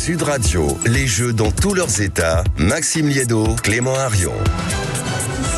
Sud Radio, les Jeux dans tous leurs états. Maxime Liédot, Clément Arion.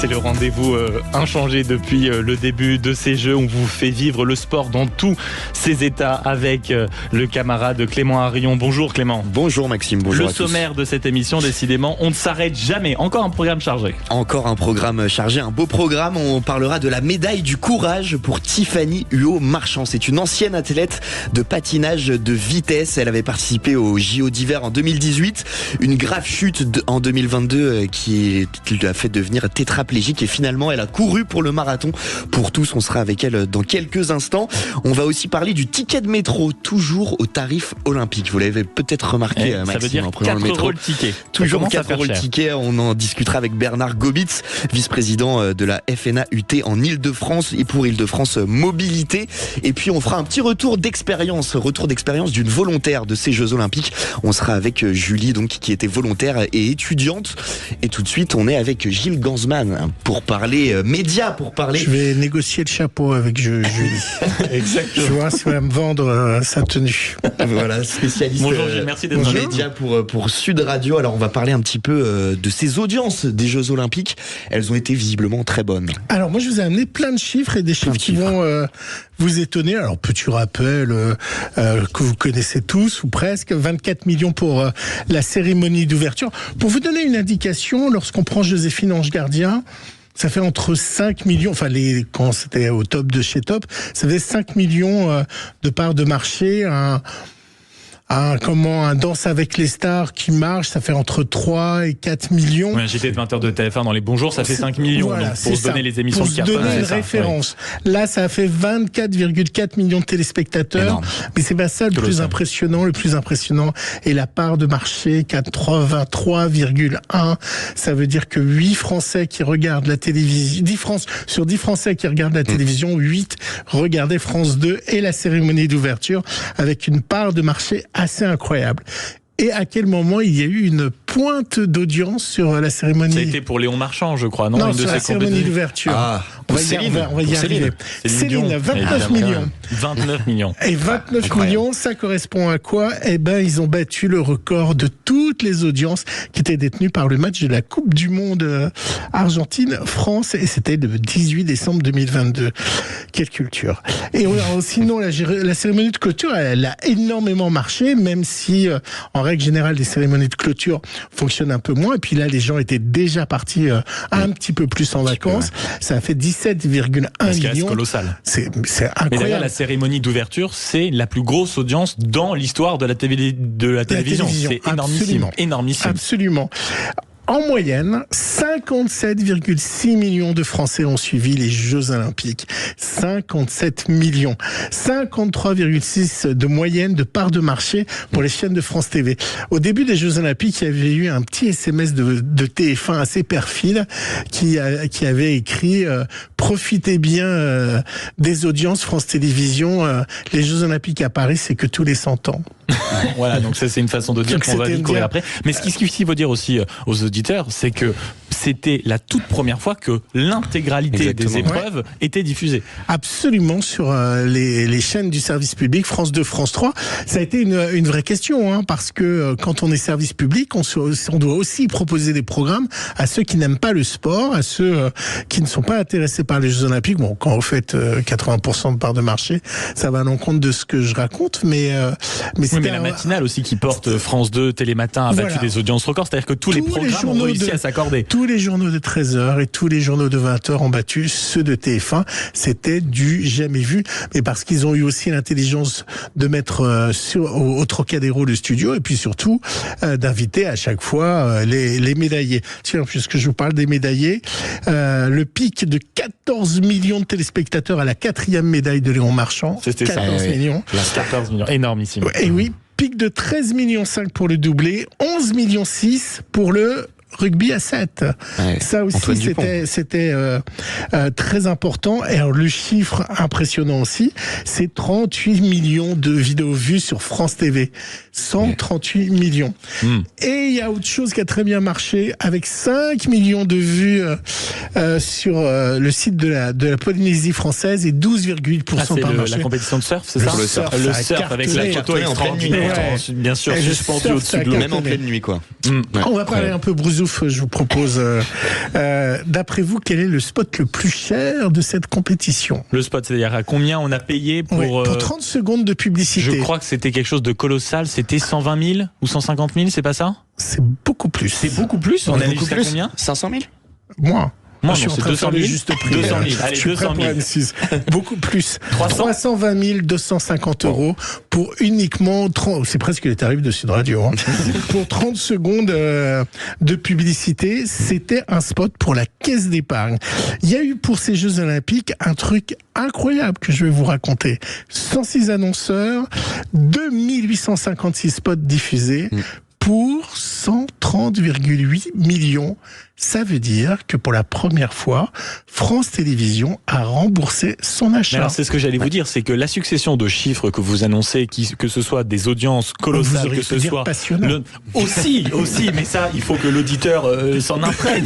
C'est le rendez-vous inchangé depuis le début de ces Jeux. On vous fait vivre le sport dans tous ses états avec le camarade Clément Arion. Bonjour Clément. Bonjour Maxime, bonjour à tous. Le sommaire de cette émission, décidément, on ne s'arrête jamais. Encore un programme chargé. Encore un programme chargé, un beau programme. On parlera de la médaille du courage pour Tiffany Huot-Marchand. C'est une ancienne athlète de patinage de vitesse. Elle avait participé aux JO d'hiver en 2018. Une grave chute en 2022 qui lui a fait devenir tétraplégique et finalement elle a couru pour le marathon. Pour tous, on sera avec elle dans quelques instants. On va aussi parler du ticket de métro, toujours au tarif olympique. Vous l'avez peut-être remarqué, Maxime, ça veut dire en prenant 4 le métro. euros le ticket. Toujours 4 euros le ticket. On en discutera avec Bernard Gobitz, vice-président de la FNA-UT en Ile-de-France et pour Ile-de-France Mobilité. Et puis on fera un petit retour d'expérience d'une volontaire de ces Jeux Olympiques. On sera avec Julie, donc, qui était volontaire et étudiante. Et tout de suite, on est avec Gilles Gansman pour parler médias, pour parler... Je vais négocier le chapeau avec Julie. Exactement. Je vois si elle va me vendre sa tenue. Voilà, spécialiste Bonjour Gilles, merci d'être venu. médias pour Sud Radio. Alors on va parler un petit peu de ces audiences des Jeux Olympiques. Elles ont été visiblement très bonnes. Alors moi je vous ai amené plein de chiffres et des chiffres qui vont vous étonner. Alors petit rappel que vous connaissez tous ou presque, 24 millions pour la cérémonie d'ouverture. Pour vous donner une indication, lorsqu'on prend Joséphine Ange Gardien, ça fait entre 5 millions, enfin quand c'était au top de chez Top, ça fait 5 millions de parts de marché. Un Danse avec les stars qui marche, ça fait entre 3 et 4 millions. Ouais, j'étais de 20h de TF1 dans les bons jours, ça fait 5 millions. Voilà, donc pour se donner les émissions pour de carton. Pour se donner une référence. Ouais. Là, ça a fait 24,4 millions de téléspectateurs. Énorme. Mais c'est pas ça le plus impressionnant. Le plus impressionnant est la part de marché, 83,1. Ça veut dire que 8 Français qui regardent la télévision, 10 Français qui regardent la télévision, 8 regardaient France 2 et la cérémonie d'ouverture avec une part de marché assez incroyable. Et à quel moment il y a eu une pointe d'audience sur la cérémonie? Ça a été pour Léon Marchand, je crois, non? Non, sur la cérémonie d'ouverture. On va y arriver. Céline, 29 millions. 29 millions. Et 29 millions, ça correspond à quoi? Eh ben, ils ont battu le record de toutes les audiences qui étaient détenues par le match de la Coupe du Monde Argentine-France. Et c'était le 18 décembre 2022. Quelle culture. Et sinon, la cérémonie de clôture, elle a énormément marché, même si, en règle générale, les cérémonies de clôture fonctionnent un peu moins. Et puis là, les gens étaient déjà partis un petit peu plus en vacances. Ça a fait 17,1 millions. C'est colossal. C'est incroyable. Mais d'ailleurs, la cérémonie d'ouverture, c'est la plus grosse audience dans l'histoire de la télévision. C'est énormissime. Énormissime. Absolument. En moyenne, 57,6 millions de Français ont suivi les Jeux Olympiques. 57 millions. 53,6 de moyenne de part de marché pour les chaînes de France TV. Au début des Jeux Olympiques, il y avait eu un petit SMS de TF1 assez perfide qui avait écrit profitez bien des audiences France Télévisions. Les Jeux Olympiques à Paris, c'est que tous les 100 ans. Voilà, donc ça c'est une façon de dire qu'on va vite courir après. Mais ce qu'il faut dire aussi aux auditeurs, c'est que c'était la toute première fois que l'intégralité des épreuves était diffusée. Absolument, sur les chaînes du service public, France 2, France 3. Ça a été une vraie question, parce que quand on est service public, on doit aussi proposer des programmes à ceux qui n'aiment pas le sport, à ceux qui ne sont pas intéressés par les Jeux Olympiques. Bon, quand vous faites 80% de part de marché, ça va à l'encontre de ce que je raconte, mais la matinale aussi qui porte France 2, Télématin a battu des audiences records, c'est-à-dire que tous les programmes ont réussi à s'accorder. Tous les journaux de 13h et tous les journaux de 20h ont battu ceux de TF1. C'était du jamais vu, mais parce qu'ils ont eu aussi l'intelligence de mettre au Trocadéro le studio et puis surtout d'inviter à chaque fois les médaillés. Tiens, puisque je vous parle des médaillés, le pic de 14 millions de téléspectateurs à la 4e médaille de Léon Marchand. C'était 14 millions. 14 millions, énormissime. Et oui, pic de 13,5 millions pour le doublé, 11,6 millions pour le rugby à 7. Ouais, Ça aussi, Antoine Dupont. c'était très important. Et alors, le chiffre impressionnant aussi, c'est 38 millions de vidéos vues sur France TV. 138 millions. Et il y a autre chose qui a très bien marché, avec 5 millions de vues sur le site de la Polynésie française et 12,8% par marché. La compétition de surf, c'est Le ça? surf, Le ça a surf avec la cartonné. photo Ouais, en pleine extraordinaire, nuit. bien sûr, Et le suspendu surf, au-dessus ça a de l'eau. Même en cartonné. pleine nuit, quoi. On va parler un peu brousouf, je vous propose. D'après vous, quel est le spot le plus cher de cette compétition? Le spot, c'est-à-dire à combien on a payé pour... Oui, pour 30 secondes de publicité. Je crois que c'était quelque chose de colossal. C'était 120 000 ou 150 000, c'est pas ça? C'est beaucoup plus. C'est beaucoup plus. On est allé jusqu'à combien? 500 000 Moi. Moi, je suis non, en c'est train de faire 200 000. le juste prix. 200 000. Allez, je suis 200 000. prêt pour M6. Beaucoup plus. 300? 320 250 euros pour uniquement 30, c'est presque les tarifs de Sud Radio, hein. Pour 30 secondes de publicité. C'était un spot pour la caisse d'épargne. Il y a eu pour ces Jeux Olympiques un truc incroyable que je vais vous raconter. 106 annonceurs, 2856 spots diffusés. Pour 130,8 millions. Ça veut dire que pour la première fois, France Télévisions a remboursé son achat. Mais alors, c'est ce que j'allais vous dire, c'est que la succession de chiffres que vous annoncez, que ce soit des audiences Vous colossales, auriez que ce pu dire soit passionnant. aussi, mais ça, il faut que l'auditeur s'en imprègne.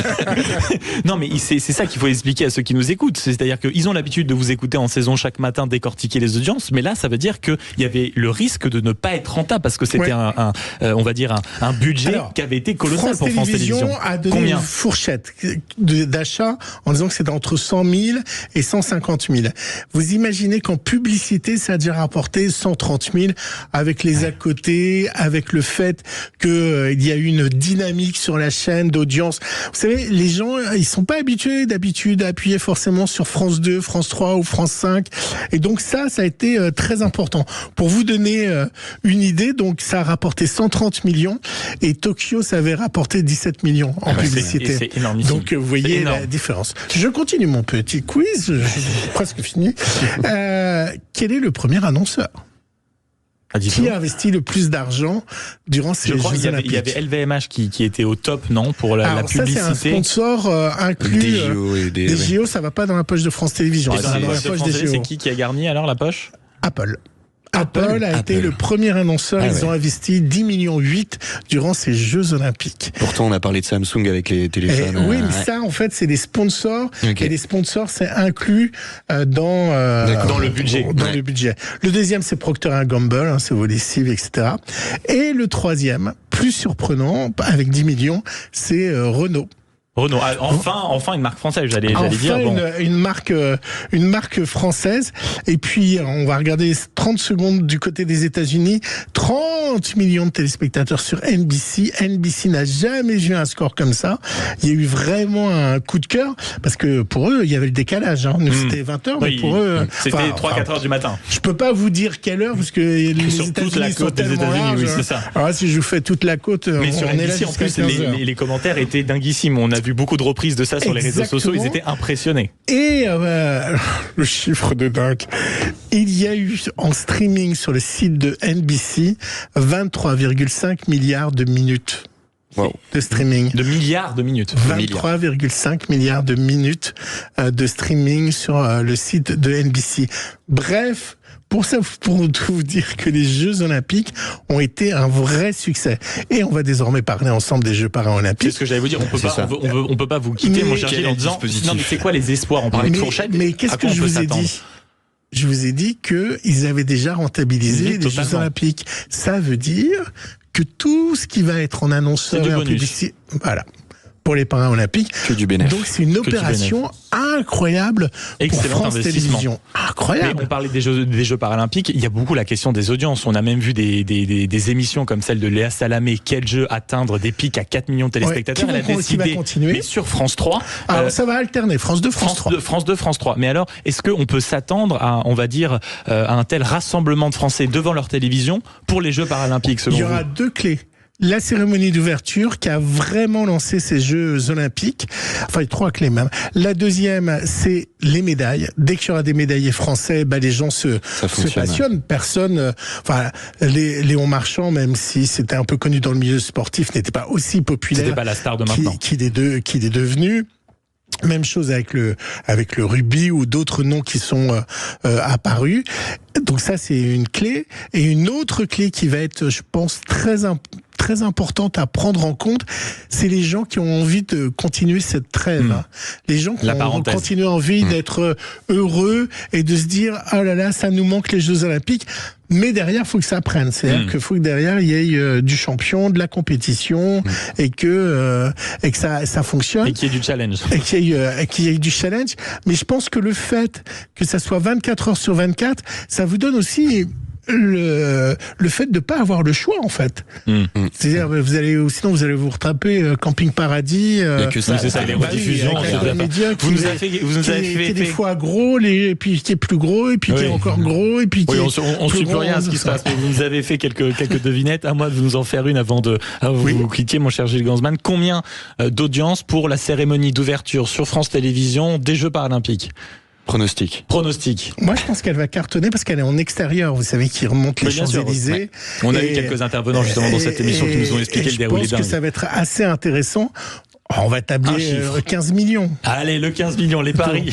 Non, mais c'est ça qu'il faut expliquer à ceux qui nous écoutent. C'est-à-dire qu'ils ont l'habitude de vous écouter en saison chaque matin, décortiquer les audiences, mais là, ça veut dire qu'il y avait le risque de ne pas être rentable parce que c'était on va dire un budget qui avait été colossal pour France Télévisions. A donné Combien? une fourchette d'achat en disant que c'était entre 100 000 et 150 000. Vous imaginez qu'en publicité, ça a déjà rapporté 130 000 avec les à côté, avec le fait qu'il y a eu une dynamique sur la chaîne d'audience. Vous savez, les gens, ils sont pas habitués d'habitude à appuyer forcément sur France 2, France 3 ou France 5. Et donc ça a été très important. Pour vous donner une idée, donc ça a rapporté 130 millions et Tokyo, ça avait rapporté 17 millions en publicité. C'est énormissime. Donc vous voyez la différence. Je continue mon petit quiz, j'ai presque fini. Quel est le premier annonceur qui a investi le plus d'argent durant ces Jeux Olympiques? Il y avait LVMH qui était au top, non, pour la publicité. Ça, c'est un sponsor inclus des JO. Des JO, ça va pas dans la poche de France Télévisions. Et Ça va dans la poche des JO. C'est qui a garni alors la poche? Apple a été le premier annonceur. Ils ont investi 10,8 millions durant ces Jeux Olympiques. Pourtant, on a parlé de Samsung avec les téléphones. Oui, mais ça, en fait, c'est des sponsors. Okay. Et les sponsors, c'est inclus dans le budget. Le budget. Le deuxième, c'est Procter & Gamble, hein, c'est vos lessives, etc. Et le troisième, plus surprenant, avec 10 millions, c'est Renault. Renault, enfin une marque française, j'allais dire. Bon. Une marque française. Et puis, on va regarder 30 secondes du côté des États-Unis. 30 millions de téléspectateurs sur NBC. NBC n'a jamais vu un score comme ça. Il y a eu vraiment un coup de cœur parce que pour eux, il y avait le décalage. Hein. Nous, c'était 20h, mais pour eux, c'était 3-4 heures du matin. Je peux pas vous dire quelle heure parce que les États-Unis sont tellement larges. Oui, c'est ça. Alors là, si je vous fais toute la côte, mais sur NBC, en plus, les commentaires étaient dinguissimes. On a vu beaucoup de reprises de ça sur les réseaux sociaux, ils étaient impressionnés. Et le chiffre de dingue, il y a eu en streaming sur le site de NBC 23,5 milliards de minutes. Wow. De streaming. De milliards de minutes. 23,5 milliards de minutes de streaming sur le site de NBC. Bref, pour tout vous dire que les Jeux Olympiques ont été un vrai succès. Et on va désormais parler ensemble des Jeux Paralympiques. C'est ce que j'allais vous dire. On peut pas vous quitter, mon cher Gilles, en disant non, mais c'est quoi les espoirs? On parlait de fourchette. Mais qu'est-ce que je vous ai dit? Je vous ai dit qu'ils avaient déjà rentabilisé les Jeux Olympiques. Ça veut dire que tout ce qui va être en annonceur et en publicité, voilà, pour les Paralympiques. Que du bénéfice. Donc c'est une opération incroyable pour France Télévisions. Incroyable. Mais on parlait des Jeux Paralympiques. Il y a beaucoup la question des audiences. On a même vu des émissions comme celle de Léa Salamé. Quel jeu atteindre des pics à 4 millions de téléspectateurs. Elle a décidé. Mais sur France 3. Alors ça va alterner. France 2, France 3. France 2, France 3. Mais alors, est-ce qu'on peut s'attendre à, on va dire, à un tel rassemblement de Français devant leur télévision pour les Jeux Paralympiques, selon vous? Il y aura deux clés. la cérémonie d'ouverture qui a vraiment lancé ces Jeux Olympiques. Enfin, les 3 clés même. La deuxième, c'est les médailles. Dès qu'il y aura des médaillés français, les gens se passionnent. Personne, Léon Marchand, même si c'était un peu connu dans le milieu sportif, n'était pas aussi populaire. C'était pas la star de maintenant. Qu'il est devenu. Même chose avec le rugby ou d'autres noms qui sont apparus. Donc ça, c'est une clé. Et une autre clé qui va être, je pense, très importante à prendre en compte, c'est les gens qui ont envie de continuer cette trêve. Les gens qui ont continué envie d'être heureux et de se dire « Oh là là, ça nous manque les Jeux Olympiques ». Mais derrière, il faut que ça prenne. C'est-à-dire qu'il faut que derrière, il y ait du champion, de la compétition et que ça fonctionne. Et qu'il y ait du challenge. Et qu'il y ait du challenge. Mais je pense que le fait que ça soit 24 heures sur 24, ça vous donne aussi le fait de pas avoir le choix, en fait. C'est-à-dire, sinon vous allez vous rattraper Camping Paradis. Que ça, c'est ça, les rediffusions. Vous nous avez fait des fois gros, et puis qui est plus gros, et puis qui est encore gros, et puis qui on suit plus rien à ce qui se passe. Vous nous avez fait quelques devinettes. À moi de nous en faire une avant vous quittiez, mon cher Gilles Gansman. Combien d'audience pour la cérémonie d'ouverture sur France Télévisions des Jeux Paralympiques? Pronostic. Moi, je pense qu'elle va cartonner parce qu'elle est en extérieur. Vous savez, qui remonte les Champs-Élysées. Ouais. On a eu quelques intervenants justement dans cette émission qui nous ont expliqué le déroulé. Je pense que ça va être assez intéressant. On va tabler 15 millions. Allez, le 15 millions, les paris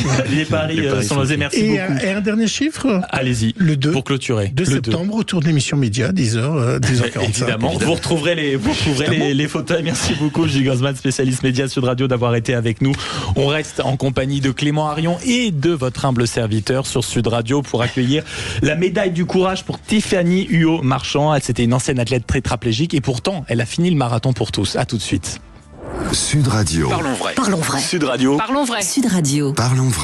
sont losés. Merci beaucoup. Et un dernier chiffre. Allez-y. Le 2. Pour clôturer. 2 septembre, autour de l'émission Média, 10h45. Évidemment. Vous retrouverez les fauteuils. Merci beaucoup, Gilles Gansman, spécialiste média Sud Radio, d'avoir été avec nous. On reste en compagnie de Clément Harion et de votre humble serviteur sur Sud Radio pour accueillir la médaille du courage pour Tiffany Huot-Marchand. C'était une ancienne athlète tétraplégique et pourtant, elle a fini le marathon pour tous. À tout de suite. Sud Radio. Parlons vrai. Sud Radio. Parlons vrai. Sud Radio. Parlons vrai.